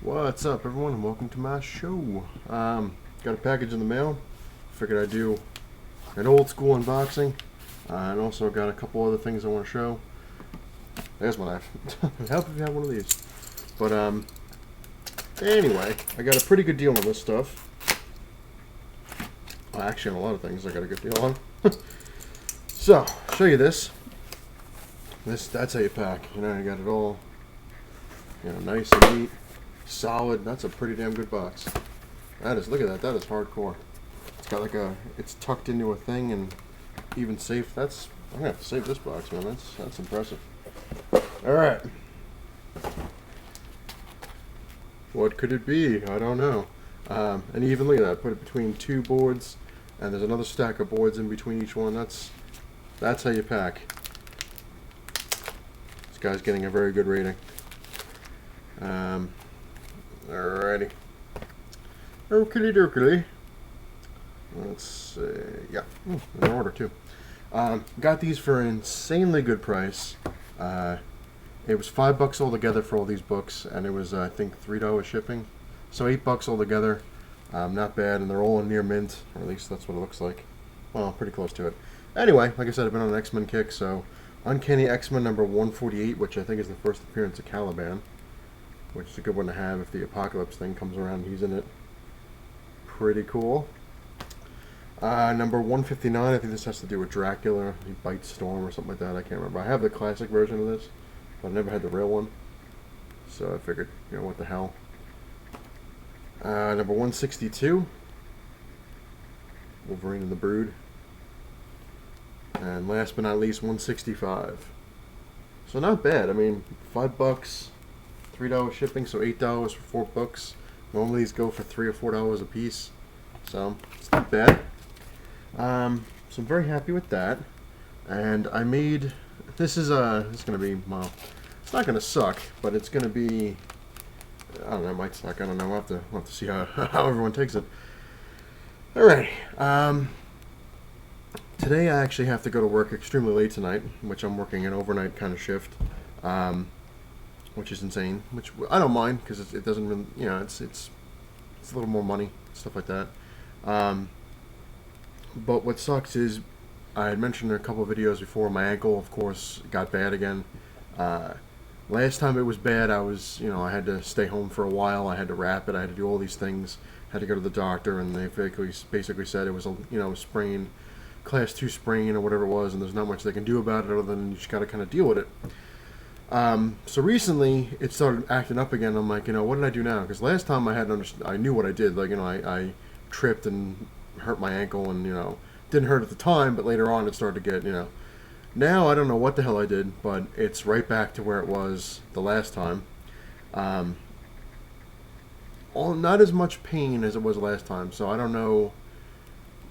What's up, everyone, and welcome to my show. Got a package in the mail. Figured I'd do an old school unboxing, and also got a couple other things I want to show. There's my knife. It'd help if you have one of these. But anyway, I got a pretty good deal on this stuff. Well, actually, on a lot of things, I got a good deal on. So, I'll show you this. That's how you pack. You know, you got it all, nice and neat. Solid. That's a pretty damn good box. That is, look at that. That is hardcore. It's got like it's tucked into a thing and even safe. I'm gonna have to save this box, man. That's impressive. All right. What could it be? I don't know. And even look at that. Put it between two boards, and there's another stack of boards in between each one. That's how you pack. This guy's getting a very good rating. Alrighty. Oakley dokley. Let's see. Yeah, in order too. Got these for an insanely good price. It was $5 altogether for all these books, and it was I think $3 shipping, so $8 altogether. Not bad, and they're all in near mint, or at least that's what it looks like. Well, pretty close to it. Anyway, like I said, I've been on an X-Men kick, so Uncanny X-Men number 148, which I think is the first appearance of Caliban, which is a good one to have if the apocalypse thing comes around. He's in it. Pretty cool. Number 159, I think this has to do with Dracula. He bites Storm or something like that. I can't remember. I have the classic version of this, but I never had the real one. So I figured, what the hell. Number 162, Wolverine and the Brood. And last but not least, 165. So not bad. I mean, $5, $3 shipping, so $8 for 4 books. Normally these go for $3 or $4 a piece, so it's not bad. So I'm very happy with that. And I made this is gonna be, well, it's not gonna suck, but it's gonna be, I don't know, it might suck. I don't know. We'll have to see how everyone takes it. All right. Today I actually have to go to work extremely late tonight, which I'm working an overnight kind of shift, which is insane. Which I don't mind because it doesn't really, it's a little more money, stuff like that. But what sucks is I had mentioned in a couple of videos before, my ankle, of course, got bad again. Last time it was bad, I was, I had to stay home for a while. I had to wrap it. I had to do all these things. Had to go to the doctor, and they basically said it was a sprain. Class 2 sprain or whatever it was, and there's not much they can do about it other than you just got to kind of deal with it. So recently it started acting up again. I'm like, what did I do now? Because last time I knew what I did. Like, I tripped and hurt my ankle, and didn't hurt at the time, but later on it started to get, Now I don't know what the hell I did, but it's right back to where it was the last time. Not as much pain as it was last time, so I don't know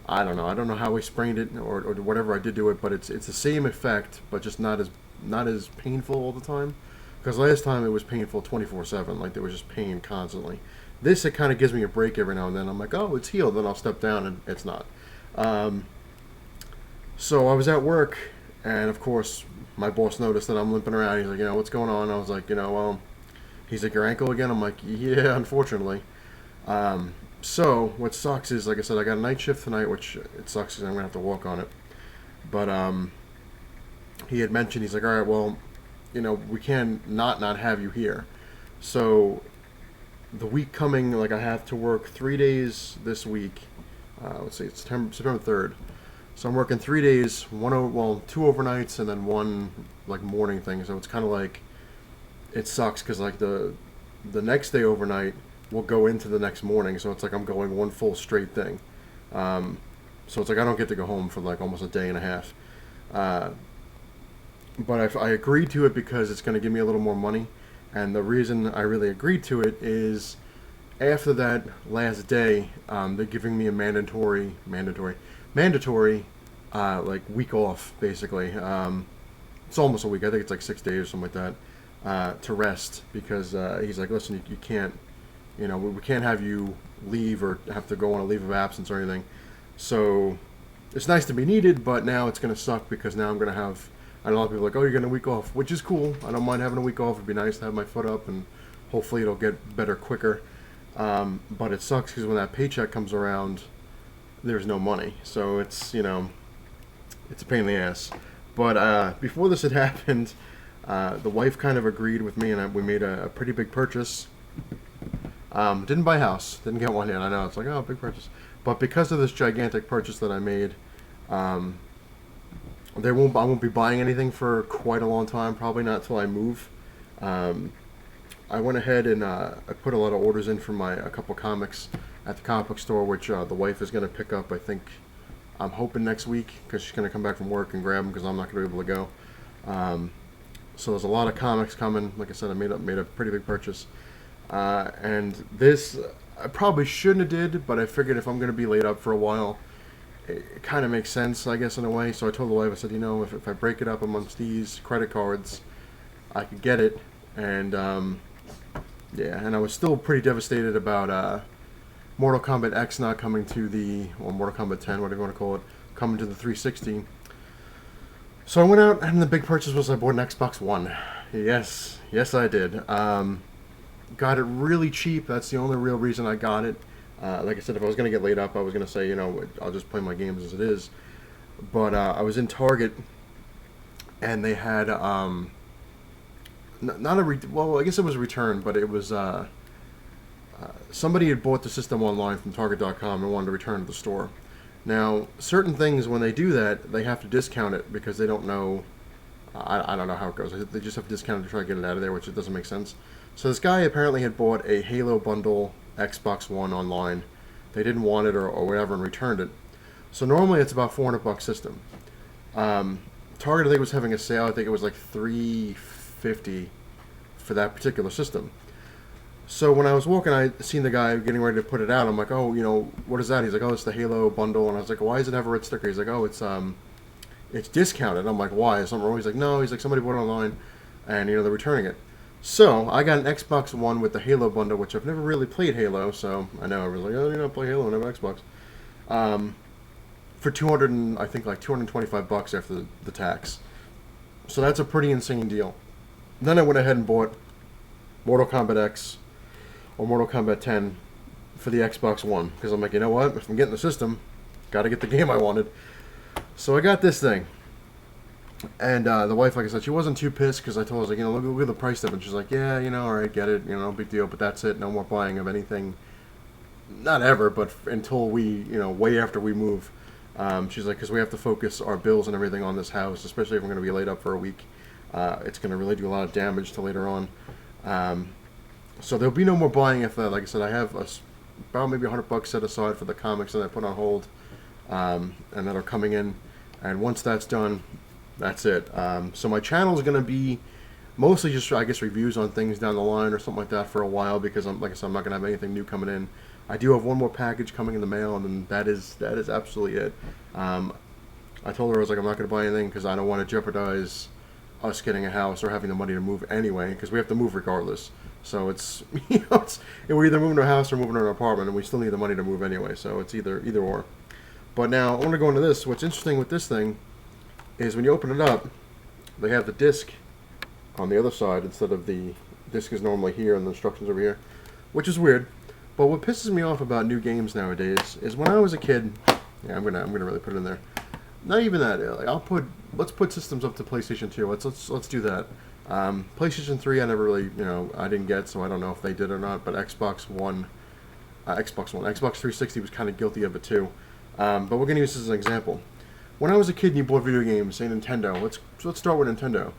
how I sprained it or whatever I did to it, but it's the same effect, but just not as painful all the time. Because last time it was painful 24/7, like there was just pain constantly. This, it kind of gives me a break every now and then. I'm like, oh, it's healed. Then I'll step down, and it's not. So I was at work, and of course my boss noticed that I'm limping around. He's like, what's going on? I was like, well, he's like, your ankle again? I'm like, yeah, unfortunately. So what sucks is, like I said, I got a night shift tonight, which it sucks because I'm gonna have to walk on it. But he had mentioned, he's like, all right, well, we can not have you here. So the week coming, like, I have to work 3 days this week. Let's see, it's September 3rd. So I'm working 3 days, 2 overnights, and then one like morning thing. So it's kind of like, it sucks because like the next day overnight will go into the next morning, so it's like I'm going one full straight thing. So it's like I don't get to go home for like almost a day and a half. But I agreed to it because it's going to give me a little more money, and the reason I really agreed to it is after that last day, they're giving me a mandatory like week off, basically. It's almost a week. I think it's like 6 days or something like that, to rest, because he's like, listen, you can't. We can't have you leave or have to go on a leave of absence or anything. So it's nice to be needed, but now it's going to suck because now I'm going to have, I know a lot of people are like, oh, you're getting a week off, which is cool. I don't mind having a week off. It'd be nice to have my foot up and Hopefully it'll get better quicker. But it sucks because when that paycheck comes around, there's no money. So it's, it's a pain in the ass. But before this had happened, the wife kind of agreed with me, and we made a pretty big purchase. Didn't buy a house, didn't get one yet. I know it's like, oh, big purchase. But because of this gigantic purchase that I made, I won't be buying anything for quite a long time. Probably not till I move. I went ahead and I put a lot of orders in for a couple comics at the comic book store, which the wife is going to pick up. I think I'm hoping next week because she's going to come back from work and grab them because I'm not going to be able to go. So there's a lot of comics coming. Like I said, I made a pretty big purchase, and this I probably shouldn't have did, but I figured if I'm going to be laid up for a while, it kind of makes sense, I guess, in a way. So I told the wife, I said, if I break it up amongst these credit cards, I could get it, and yeah, and I was still pretty devastated about Mortal Kombat X not coming to Mortal Kombat 10, whatever you want to call it, coming to the 360. So I went out, and the big purchase was I bought an Xbox One. Yes, I did. Got it really cheap. That's the only real reason I got it. Like I said, if I was going to get laid up, I was going to say, I'll just play my games as it is. But I was in Target, and they had I guess it was a return, but it was somebody had bought the system online from Target.com and wanted to return to the store. Now, certain things, when they do that, they have to discount it because they don't know. I don't know how it goes. They just have to discount it to try to get it out of there, which it doesn't make sense. So this guy apparently had bought a Halo bundle Xbox One online. They didn't want it or whatever and returned it. So normally it's about $400 system. Target, I think, was having a sale. I think it was like $350 for that particular system. So when I was walking, I seen the guy getting ready to put it out. I'm like, oh, what is that? He's like, oh, it's the Halo bundle. And I was like, why does it have a red sticker? He's like, oh, it's discounted. I'm like, why? Is something wrong? He's like, no. He's like, somebody bought it online, and they're returning it. So I got an Xbox One with the Halo bundle, which I've never really played Halo. So I know everyone's like, oh, you don't play Halo and have an Xbox. For $225 after the tax. So that's a pretty insane deal. Then I went ahead and bought Mortal Kombat X or Mortal Kombat 10 for the Xbox One because I'm like, you know what? If I'm getting the system, got to get the game I wanted. So I got this thing. And the wife, like I said, she wasn't too pissed because I told her, I was like, look at the price of it. She's like, yeah, all right, get it, no big deal, but that's it. No more buying of anything. Not ever, but until we, way after we move. She's like, because we have to focus our bills and everything on this house, especially if we're going to be laid up for a week. It's going to really do a lot of damage to later on. So there'll be no more buying if, like I said, I have about maybe $100 set aside for the comics that I put on hold and that are coming in. And once that's done, that's it. So my channel is going to be mostly just, I guess, reviews on things down the line or something like that for a while because, like I said, I'm not going to have anything new coming in. I do have one more package coming in the mail, and then that is absolutely it. I told her, I was like, I'm not going to buy anything because I don't want to jeopardize us getting a house or having the money to move anyway because we have to move regardless. So it's, we're either moving to a house or moving to an apartment, and we still need the money to move anyway. So it's either or. But now I want to go into this. What's interesting with this thing is when you open it up, they have the disc on the other side instead of the disc is normally here and the instructions over here, which is weird. But what pisses me off about new games nowadays is when I was a kid, I'm gonna really put it in there. Not even that. Like let's put systems up to PlayStation 2. Let's do that. PlayStation 3, I never really, I didn't get, so I don't know if they did or not. But Xbox 360 was kind of guilty of it too. But we're gonna use this as an example. When I was a kid and you bought video games, say Nintendo. Let's start with Nintendo.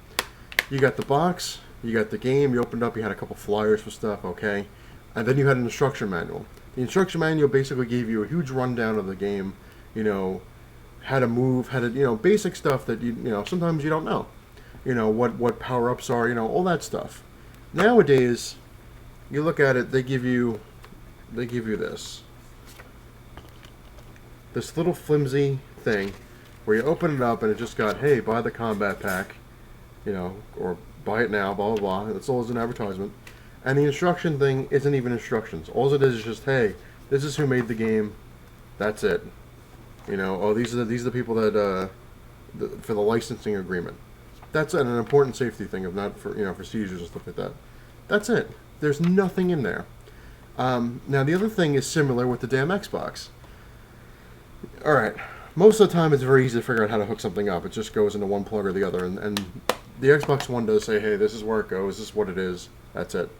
You got the box, you got the game. You opened up, you had a couple flyers for stuff, okay. And then you had an instruction manual. The instruction manual basically gave you a huge rundown of the game, how to move, how to, basic stuff that sometimes you don't know. What power-ups are, all that stuff. Nowadays, you look at it, they give you this little flimsy thing where you open it up and it just got, hey, buy the combat pack, or buy it now, blah, blah, blah. That's all as an advertisement. And the instruction thing isn't even instructions. All it is just, hey, this is who made the game. That's it. These are the people that for the licensing agreement. That's an important safety thing of not for for seizures and stuff like that. That's it. There's nothing in there. Now the other thing is similar with the damn Xbox. All right, most of the time it's very easy to figure out how to hook something up. It just goes into one plug or the other, and the Xbox One does say, hey, this is where it goes. This is what it is. That's it.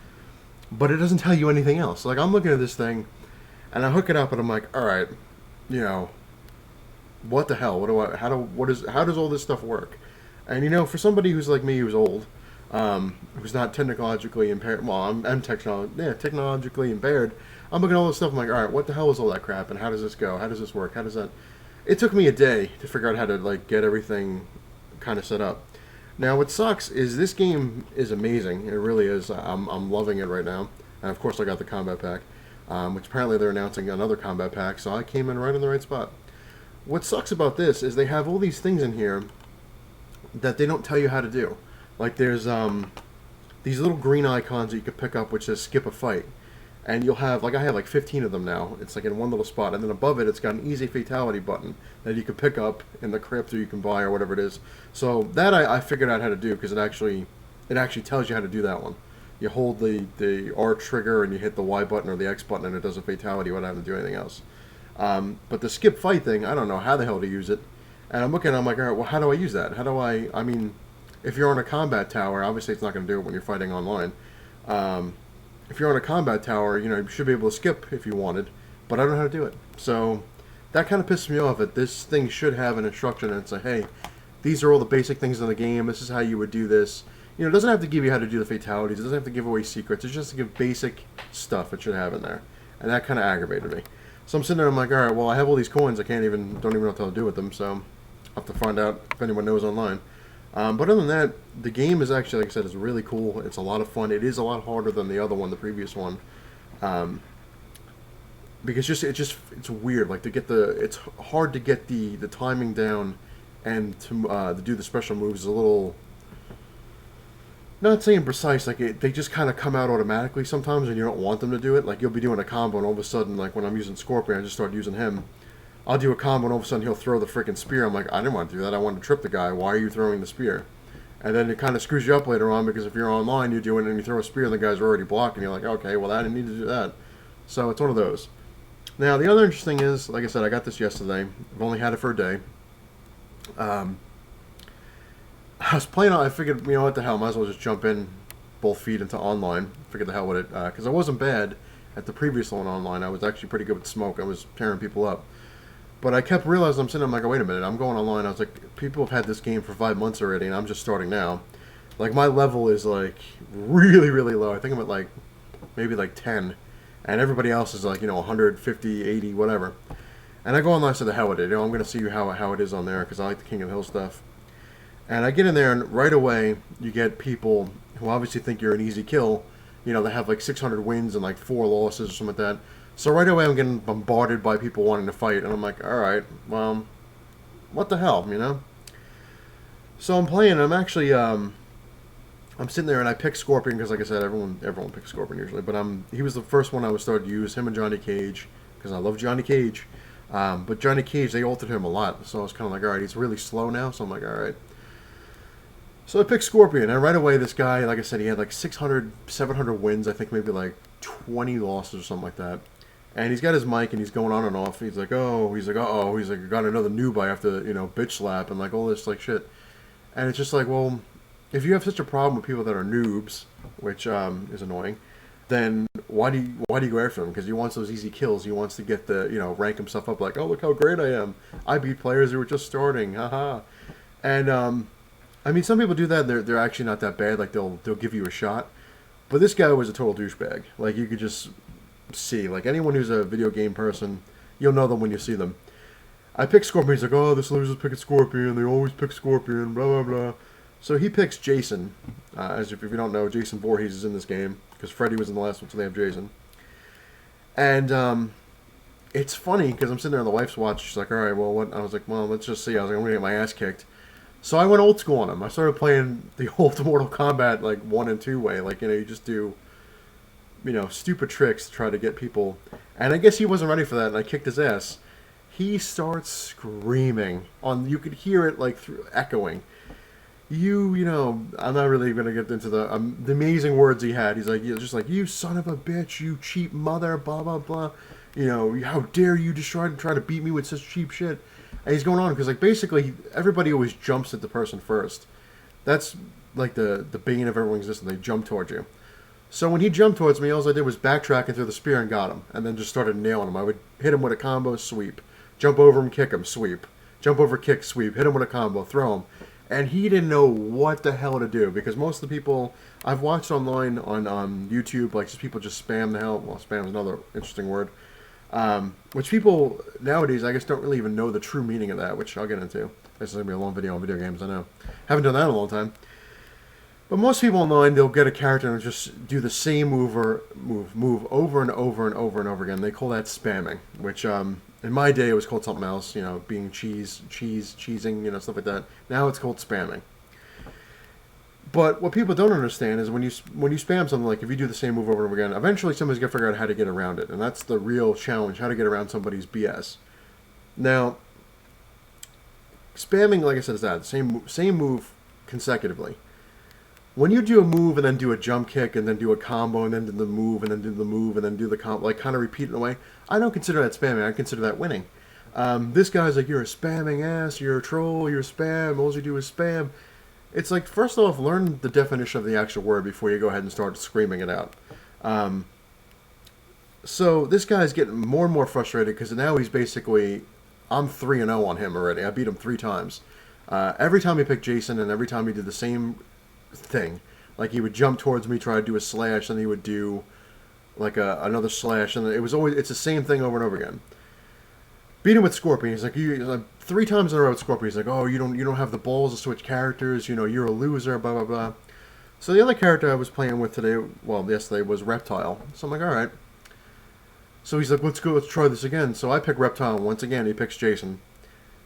But it doesn't tell you anything else. Like I'm looking at this thing, and I hook it up, and I'm like, all right, you know, what the hell? How does all this stuff work? And for somebody who's like me, who's old, who's not technologically impaired. Well, I'm technologically impaired. I'm looking at all this stuff. I'm like, all right, what the hell is all that crap? And how does this go? How does this work? How does that? It took me a day to figure out how to like get everything kind of set up. Now, what sucks is this game is amazing. It really is. I'm loving it right now. And of course, I got the combat pack, which apparently they're announcing another combat pack. So I came in right in the right spot. What sucks about this is they have all these things in here that they don't tell you how to do. Like there's these little green icons that you can pick up which says skip a fight. And you'll have, like I have like 15 of them now. It's like in one little spot. And then above it, it's got an easy fatality button that you can pick up in the crypt or you can buy or whatever it is. So that I figured out how to do because it actually tells you how to do that one. You hold the R trigger and you hit the Y button or the X button and it does a fatality without having to do anything else. But the skip fight thing, I don't know how the hell to use it. And I'm looking, I'm like, all right, well, how do I use that? I mean, if you're on a combat tower, obviously it's not going to do it when you're fighting online. If you're on a combat tower, you should be able to skip if you wanted, but I don't know how to do it. So that kind of pisses me off that this thing should have an instruction and say, hey, these are all the basic things in the game. This is how you would do this. It doesn't have to give you how to do the fatalities. It doesn't have to give away secrets. It's just to give basic stuff it should have in there. And that kind of aggravated me. So I'm sitting there, I'm like, all right, well, I have all these coins. Don't even know what to do with them. So I'll have to find out if anyone knows online. But other than that, the game is actually, like I said, is really cool. It's a lot of fun. It is a lot harder than the other one, the previous one, because it's weird. Like it's hard to get the timing down, and to do the special moves is a little. Not saying precise, like they just kind of come out automatically sometimes, and you don't want them to do it. Like you'll be doing a combo, and all of a sudden, like when I'm using Scorpion, I just start using him. I'll do a combo and all of a sudden he'll throw the freaking spear. I'm like, I didn't want to do that. I wanted to trip the guy. Why are you throwing the spear? And then it kind of screws you up later on because if you're online, you do it and you throw a spear and the guy's already blocking. You're like, okay, well, I didn't need to do that. So it's one of those. Now, the other interesting is, like I said, I got this yesterday. I've only had it for a day. I was playing on, I figured, what the hell, might as well just jump in both feet into online. Figured the hell with it. Because I wasn't bad at the previous one online. I was actually pretty good with smoke. I was tearing people up. But I kept realizing, I'm sitting there, I'm like, oh, wait a minute, I'm going online. I was like, people have had this game for 5 months already, and I'm just starting now. Like, my level is, like, really, really low. I think I'm at, like, maybe, like, 10. And everybody else is, like, 150, 80, whatever. And I go online, so the hell with it. I'm going to see how it is on there, because I like the King of the Hill stuff. And I get in there, and right away, you get people who obviously think you're an easy kill. They have, like, 600 wins and, like, 4 losses or something like that. So right away I'm getting bombarded by people wanting to fight, and I'm like, all right, well, what the hell, So I'm playing, and I'm actually, I'm sitting there, and I pick Scorpion, because like I said, everyone picks Scorpion usually, but he was the first one I was starting to use, him and Johnny Cage, because I love Johnny Cage, but Johnny Cage, they altered him a lot, so I was kind of like, all right, he's really slow now, so I'm like, all right. So I picked Scorpion, and right away this guy, like I said, he had like 600, 700 wins, I think maybe like 20 losses or something like that. And he's got his mic and he's going on and off. He's like, oh, I got another noob I have to, bitch slap and like all this like shit. And it's just like, well, if you have such a problem with people that are noobs, which is annoying, then why do you go after him? Because he wants those easy kills. He wants to get the, rank himself up like, oh, look how great I am. I beat players who were just starting, haha. And, I mean, some people do that. They're actually not that bad. Like, they'll give you a shot. But this guy was a total douchebag. Like, you could just see. Like, anyone who's a video game person, you'll know them when you see them. I picked Scorpion. He's like, oh, this loser's picking Scorpion. They always pick Scorpion, blah, blah, blah. So he picks Jason. As if you don't know, Jason Voorhees is in this game. Because Freddy was in the last one, so they have Jason. And it's funny, because I'm sitting there on the wife's watch. She's like, all right, well, what? I was like, well, let's just see. I was like, I'm going to get my ass kicked. So I went old school on him. I started playing the old Mortal Kombat, like, 1 and 2 way. Like, you just do, stupid tricks to try to get people. And I guess he wasn't ready for that, and I kicked his ass. He starts screaming. You could hear it, like, through echoing. you know, I'm not really gonna get into the amazing words he had. He's like, just like, you son of a bitch, you cheap mother, blah blah blah. You know, how dare you try to beat me with such cheap shit? And he's going on because like basically everybody always jumps at the person first. That's like the bane of everyone's existence. They jump towards you. So when he jumped towards me, all I did was backtrack into the spear and got him, and then just started nailing him. I would hit him with a combo, sweep, jump over him, kick him, sweep, jump over, kick, sweep, hit him with a combo, throw him, and he didn't know what the hell to do because most of the people I've watched online on YouTube, like just people just spam the hell. Well, spam is another interesting word, which people nowadays I guess don't really even know the true meaning of that, which I'll get into. This is gonna be a long video on video games. I know, haven't done that in a long time. But most people online, they'll get a character and just do the same move over and over and over and over again. They call that spamming, which in my day it was called something else. You know, being cheesing, you know, stuff like that. Now it's called spamming. But what people don't understand is when you spam something, like if you do the same move over and over again, eventually somebody's gonna figure out how to get around it, and that's the real challenge: how to get around somebody's BS. Now, spamming, like I said, is that same move consecutively. When you do a move and then do a jump kick and then do a combo and then do the move and then do the move and then do the combo, like kind of repeat it in a way, I don't consider that spamming. I consider that winning. This guy's like, you're a spamming ass, you're a troll, you're a spam, all you do is spam. It's like, first off, learn the definition of the actual word before you go ahead and start screaming it out. So this guy's getting more and more frustrated because now he's basically, I'm 3-0 on him already. I beat him 3 times. Every time he picked Jason and every time he did the same thing. Like he would jump towards me, try to do a slash, and he would do like another slash, and it's the same thing over and over again. Beat him with Scorpion. He's like 3 times in a row with Scorpion. He's like, oh, you don't have the balls to switch characters. You know, you're a loser. Blah blah blah. So the other character I was playing with today, well, yesterday, was Reptile. So I'm like, all right. So he's like, let's try this again. So I pick Reptile once again. He picks Jason.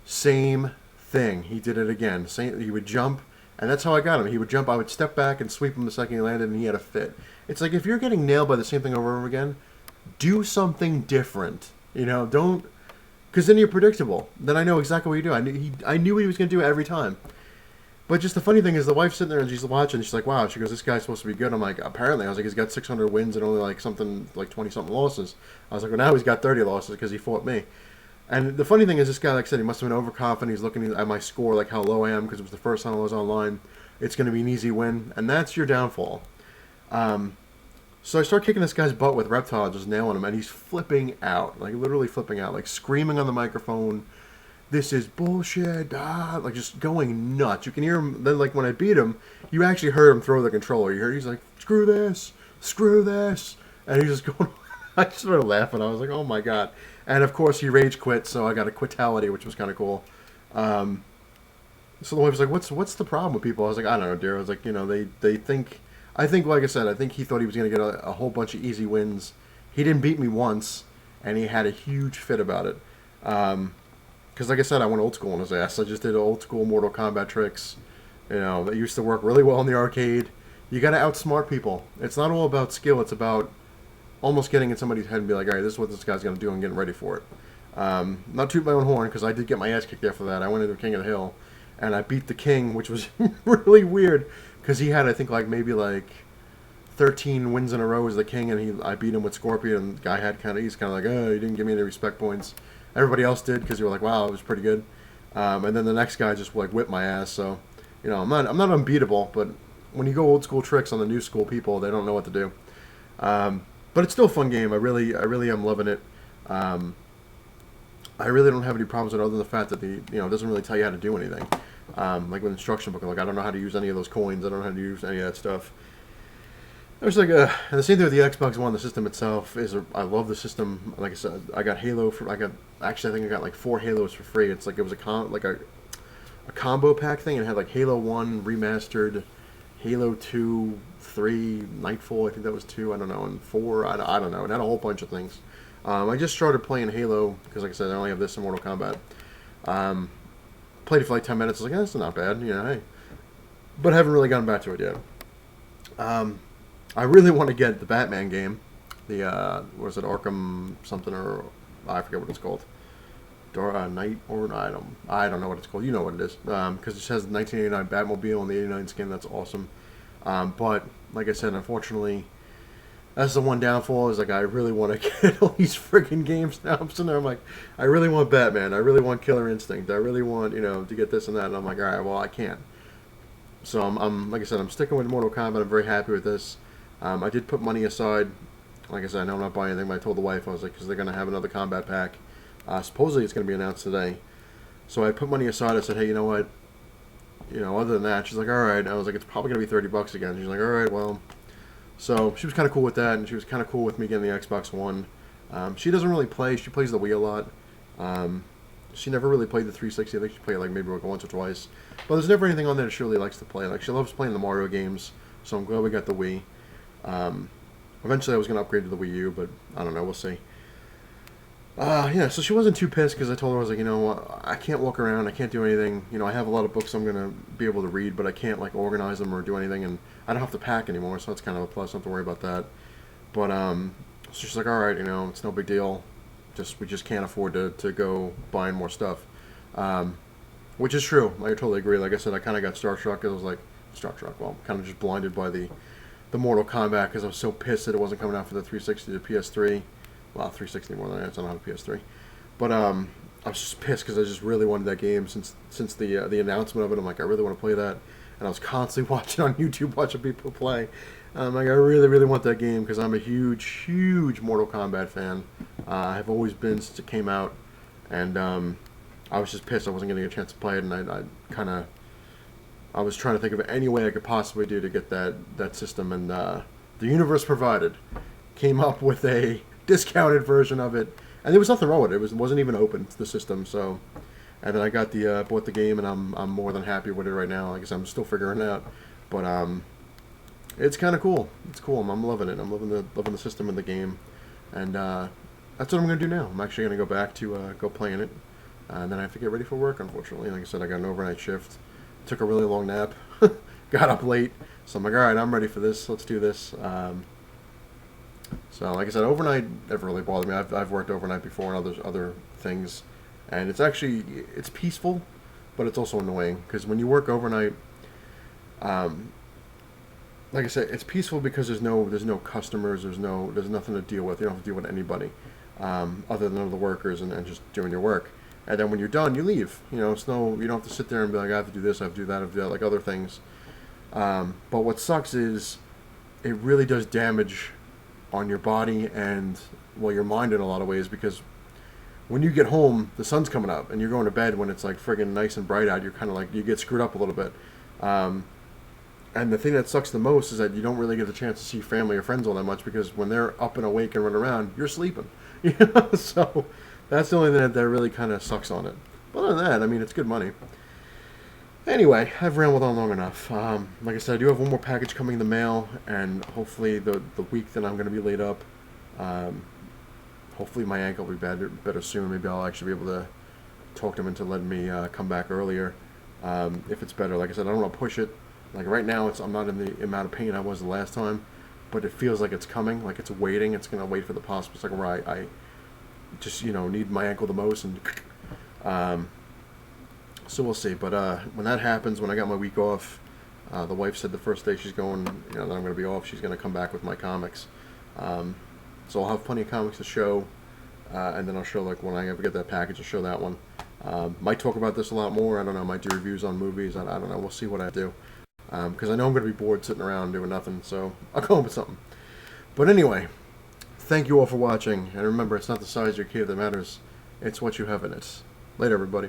Same thing. He did it again. He would jump. And that's how I got him. He would jump, I would step back and sweep him the second he landed, and he had a fit. It's like, if you're getting nailed by the same thing over and over again, do something different. You know, don't... Because then you're predictable. Then I know exactly what you do. I knew what he was going to do every time. But just the funny thing is, the wife's sitting there and she's watching, and she's like, wow. She goes, this guy's supposed to be good. I'm like, apparently. I was like, he's got 600 wins and only like 20-something losses. I was like, well, now he's got 30 losses because he fought me. And the funny thing is, this guy, like I said, he must have been overconfident. He's looking at my score, like how low I am, because it was the first time I was online. It's going to be an easy win, and that's your downfall. So I start kicking this guy's butt with Reptile, just nailing him, and he's flipping out, like literally flipping out, like screaming on the microphone, this is bullshit, like just going nuts. You can hear him, then like when I beat him, you actually heard him throw the controller. You heard he's like, screw this, and he's just going, I just started laughing. I was like, oh my god. And of course he rage quit, so I got a quitality, which was kind of cool. So the wife was like, what's the problem with people? I was like, I don't know, dear. I was like, you know, they think, like I said, I think he thought he was going to get a whole bunch of easy wins. He didn't beat me once, and he had a huge fit about it. Because like I said, I went old school on his ass. I just did old school Mortal Kombat tricks. You know, that used to work really well in the arcade. You got to outsmart people. It's not all about skill. It's about almost getting in somebody's head and be like, all right, this is what this guy's going to do and getting ready for it. Not toot my own horn, because I did get my ass kicked after that. I went into King of the Hill, and I beat the King, which was really weird, because he had, I think, maybe 13 wins in a row as the King, and I beat him with Scorpion, and the guy he's kind of like, oh, you didn't give me any respect points. Everybody else did, because they were like, wow, it was pretty good. And then the next guy just whipped my ass. So, you know, I'm not unbeatable, but when you go old school tricks on the new school people, they don't know what to do. But it's still a fun game. I really am loving it. I really don't have any problems with it other than the fact that it doesn't really tell you how to do anything. Like with instruction book, I don't know how to use any of those coins. I don't know how to use any of that stuff. There's and the same thing with the Xbox One. The system itself I love the system. Like I said, I got Halo I think I got 4 Halos for free. It's like it was a combo pack thing. And it had Halo 1 remastered, Halo 2, 3, Nightfall. I think that was 2. I don't know, and 4. I don't know. It had a whole bunch of things. I just started playing Halo because, like I said, I only have this in Mortal Kombat. Played it for 10 minutes. I was like, that's not bad, hey. But I haven't really gotten back to it yet. I really want to get the Batman game. The, what is it, Arkham something, or I forget what it's called. Knight or an item. I don't know what it's called. You know what it is. Because it says 1989 Batmobile and the 89 skin. That's awesome. But like I said, unfortunately, that's the one downfall. Is like I really want to get all these freaking games now. I'm sitting there. I'm like, I really want Batman. I really want Killer Instinct. I really want to get this and that. And I'm like, all right, well I can't. So I'm like I said, I'm sticking with Mortal Kombat. I'm very happy with this. I did put money aside. Like I said, I know I'm not buying anything, but I told the wife, I was like, because they're going to have another combat pack. Supposedly it's going to be announced today. So I put money aside. I said, hey, you know what? Other than that, she's like, all right. I was like, it's probably going to be $30 again. She's like, all right, well. So she was kind of cool with that, and she was kind of cool with me getting the Xbox One. She doesn't really play. She plays the Wii a lot. She never really played the 360. I think she played like maybe like once or twice. But there's never anything on there that she really likes to play. Like she loves playing the Mario games, so I'm glad we got the Wii. Eventually I was going to upgrade to the Wii U, but I don't know. We'll see. Yeah, so she wasn't too pissed because I told her, I was like, I can't walk around. I can't do anything. I have a lot of books I'm going to be able to read, but I can't like organize them or do anything. And I don't have to pack anymore, so that's kind of a plus. I don't have to worry about that. But so she's like, all right, it's no big deal. We just can't afford to go buying more stuff. Which is true. I totally agree. Like I said, I kind of got starstruck. I was like, starstruck. Well, kind of just blinded by the Mortal Kombat because I was so pissed that it wasn't coming out for the 360 to PS3. Well, 360 more than I don't have a PS3. But I was just pissed because I just really wanted that game since the announcement of it. I'm like, I really want to play that. And I was constantly watching on YouTube, watching people play. I'm like, I really, really want that game because I'm a huge, huge Mortal Kombat fan. I've always been since it came out. And I was just pissed I wasn't getting a chance to play it. And I was trying to think of any way I could possibly do to get that system. And the universe provided. Came up with a discounted version of it. And there was nothing wrong with it. It wasn't even open, the system. So, and then I got bought the game, and I'm more than happy with it right now. Like I said, I'm still figuring it out. But it's kind of cool. It's cool. I'm loving it. I'm loving the system in the game. And that's what I'm going to do now. I'm actually going to go back to go playing it. And then I have to get ready for work, unfortunately. Like I said, I got an overnight shift. Took a really long nap. Got up late. So I'm like, all right, I'm ready for this. Let's do this. So, like I said, overnight never really bothered me. I've worked overnight before and other things, and it's peaceful, but it's also annoying because when you work overnight, like I said, it's peaceful because there's no customers, there's nothing to deal with. You don't have to deal with anybody other than other workers and just doing your work. And then when you're done, you leave. You don't have to sit there and be like, I have to do this, I have to do that, I have to do that, like other things. But what sucks is it really does damage on your body and your mind in a lot of ways because when you get home the sun's coming up and you're going to bed when it's like friggin' nice and bright out, you're kind of like you get screwed up a little bit, and the thing that sucks the most is that you don't really get the chance to see family or friends all that much because when they're up and awake and running around you're sleeping. So that's the only thing that really kind of sucks on it. But other than that, I mean, it's good money. Anyway, I've rambled on long enough. Like I said, I do have one more package coming in the mail, and hopefully the week that I'm going to be laid up, hopefully my ankle will be better soon. Maybe I'll actually be able to talk to him into letting me come back earlier if it's better. Like I said, I don't want to push it. Like right now, I'm not in the amount of pain I was the last time, but it feels like it's coming, like it's waiting. It's going to wait for the possible second where I just need my ankle the most, and so we'll see. But when that happens, when I got my week off, the wife said the first day she's going, that I'm going to be off, she's going to come back with my comics. So I'll have plenty of comics to show, and then I'll show, like, when I ever get that package, I'll show that one. Might talk about this a lot more. I don't know. Might do reviews on movies. I don't know. We'll see what I do. Because I know I'm going to be bored sitting around doing nothing, so I'll come up with something. But anyway, thank you all for watching. And remember, it's not the size of your cave that matters. It's what you have in it. Later, everybody.